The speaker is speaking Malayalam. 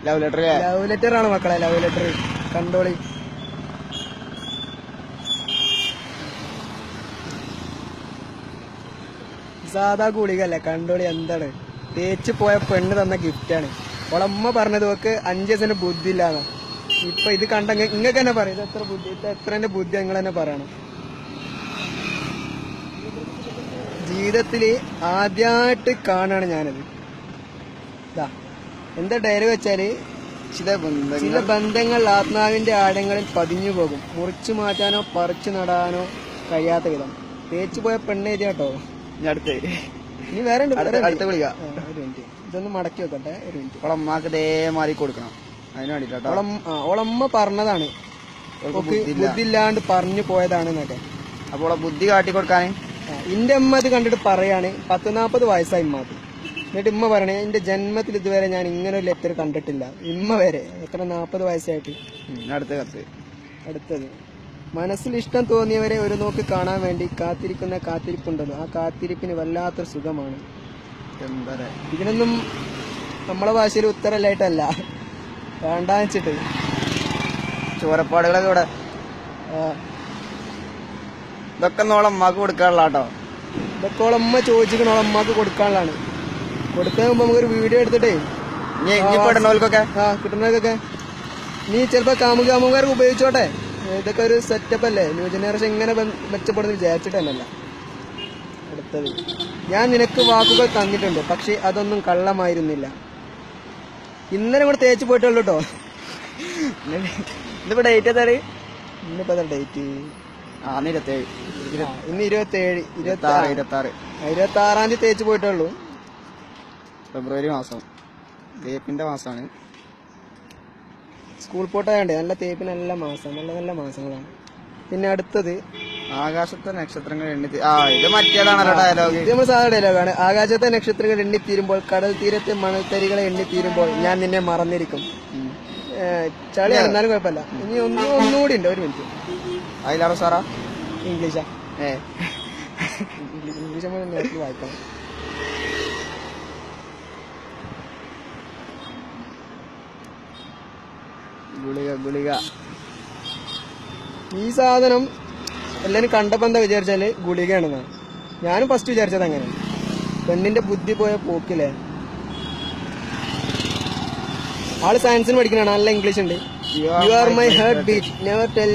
ലവ് ലെറ്റർ ആണ് മക്കളെ, ലവ് ലെറ്റർ കണ്ടോളി. സാധാ ഗുളികല്ല, കണ്ടോളി. എന്താണ് തേച്ച് പോയ പെണ്ണ് തന്ന ഗിഫ്റ്റാണ്. ഓളമ്മ പറഞ്ഞത് ഓക്ക് 5 ദിവസത്തിന്റെ ബുദ്ധി ഇല്ലാന്ന. ഇപ്പൊ ഇത് കണ്ട ഇങ്ങക്ക് തന്നെ പറയും ഇത് എത്ര ബുദ്ധി, എത്രന്റെ ബുദ്ധി നിങ്ങൾ തന്നെ പറയണം. ജീവിതത്തില് ആദ്യമായിട്ട് കാണാണ് ഞാനത്. എന്താ ഡയറി വെച്ചാല്, ചില ബന്ധങ്ങൾ ആത്മാവിന്റെ ആഴങ്ങളിൽ പതിഞ്ഞു പോകും, മുറിച്ചു മാറ്റാനോ പറിച്ചു നടാനോ കഴിയാത്ത വിധം. തേച്ചു പോയ പെണ്ണ് എഴുതിയ കേട്ടോ. ഇനി വേറെ അടുത്ത വിളിക്ക. ഒരു മിനിറ്റ്, ഇതൊന്ന് മടക്കി വെക്കട്ടെ. ഒരു മിനിറ്റ്. ഓളമ്മക്ക് ഇതേമാതിരി കൊടുക്കണം, അതിന് വേണ്ടിട്ടോ. ഓളമ്മ പറഞ്ഞതാണ് ബുദ്ധി ഇല്ലാണ്ട് പറഞ്ഞു പോയതാണ് എന്നൊക്കെ. അപ്പോൾ ബുദ്ധി കാട്ടി കൊടുക്കാൻ ഇന്റെ അമ്മ ഇത് കണ്ടിട്ട് പറയാണ് 40-40 വയസ്സായി ഇമ്മക്ക്. എന്നിട്ട് ഇമ്മ പറയണേ, എന്റെ ജന്മത്തിൽ ഇതുവരെ ഞാൻ ഇങ്ങനെ ഒരു ലെറ്റർ കണ്ടിട്ടില്ല. ഇമ്മ വരെ എത്ര 40 വയസ്സായിട്ട്. അടുത്തത്, മനസ്സിൽ ഇഷ്ടം തോന്നിയവരെ ഒരു നോക്ക് കാണാൻ വേണ്ടി കാത്തിരിക്കുന്ന കാത്തിരിപ്പുണ്ടല്ലോ, ആ കാത്തിരിപ്പിന് വല്ലാത്തൊരു സുഖമാണ്. ഇതിനൊന്നും നമ്മളെ ഭാഷയിൽ ഉത്തരല്ലായിട്ടല്ല, വേണ്ടാന്ന് വെച്ചിട്ട് ചോരപ്പാടുകളൊക്കെ ഇവിടെ. ഇതൊക്കെ നോളമ്മക്ക് കൊടുക്കാനുള്ള കേട്ടോ. ഇതൊക്കെ ഓളമ്മ ചോദിച്ചിരിക്കണ ഓളമ്മക്ക് കൊടുക്കാനുള്ളതാണ്. കൊടുത്തതിന് മുമ്പ് നമുക്കൊരു വീഡിയോ എടുത്തിട്ടേ കിട്ടുന്നവർക്കൊക്കെ നീ ചിലപ്പോ കാമുകാർക്ക് ഉപയോഗിച്ചോട്ടെ. ഇതൊക്കെ ഒരു സെറ്റപ്പ് അല്ലേ, ന്യൂ ജനറേഷൻ ഇങ്ങനെ മെച്ചപ്പെടുന്ന വിചാരിച്ചിട്ട് തന്നെയല്ല. അടുത്തത്, ഞാൻ നിനക്ക് വാക്കുകൾ തന്നിട്ടുണ്ട്, പക്ഷെ അതൊന്നും കള്ളമായിരുന്നില്ല. ഇന്നലെ കൂടെ തേച്ച് പോയിട്ടുള്ളൂ കേട്ടോ. ഇന്നിപ്പോ ഡേറ്റ് ഏതാണ്? ഇന്നിപ്പോ ഡേറ്റ് ഇന്ന് 27, 26-ആം തീയതി തേച്ച് പോയിട്ടുള്ളൂ. ഫെബ്രുവരി മാസം, തേപ്പിന്റെ മാസമാണ്. സ്കൂൾ പോട്ടായോണ്ടേ നല്ല തേപ്പിന് നല്ല മാസം, നല്ല മാസങ്ങളാണ്. പിന്നെ അടുത്തത്, ആകാശത്തെ നക്ഷത്രങ്ങൾ ഇത് മറ്റേതാണല്ലോ ഡയലോഗ്. ഇത് നമ്മൾ സാധാരണ ഡയലോഗാണ്. ആകാശത്തെ നക്ഷത്രങ്ങൾ എണ്ണിത്തീരുമ്പോൾ, കടൽ തീരത്തെ മണൽത്തരികളെ എണ്ണിത്തീരുമ്പോൾ ഞാൻ നിന്നെ മറന്നിരിക്കും. ചളി എന്നാലും കുഴപ്പമില്ല. ഇനി ഒന്നുകൂടി ഉണ്ട്. ഒരു മിനിറ്റ്. അതിലാറോ സാറാ ഇംഗ്ലീഷാ? ഇംഗ്ലീഷ് നമ്മൾ നേരത്തെ വായിക്കണം. ഗുളിക. ഈ സാധനം എല്ലാരും കണ്ടപ്പോ എന്താ വിചാരിച്ചാല് ഗുളികയാണെന്നാണ്. ഞാനും ഫസ്റ്റ് വിചാരിച്ചത് അങ്ങനെ. പെണ്ണിന്റെ ബുദ്ധി പോയ പോക്കില്ലേ. ആള് സയൻസിന് പഠിക്കണാണ്, നല്ല ഇംഗ്ലീഷ് ഉണ്ട്. You are my heart beat, never tell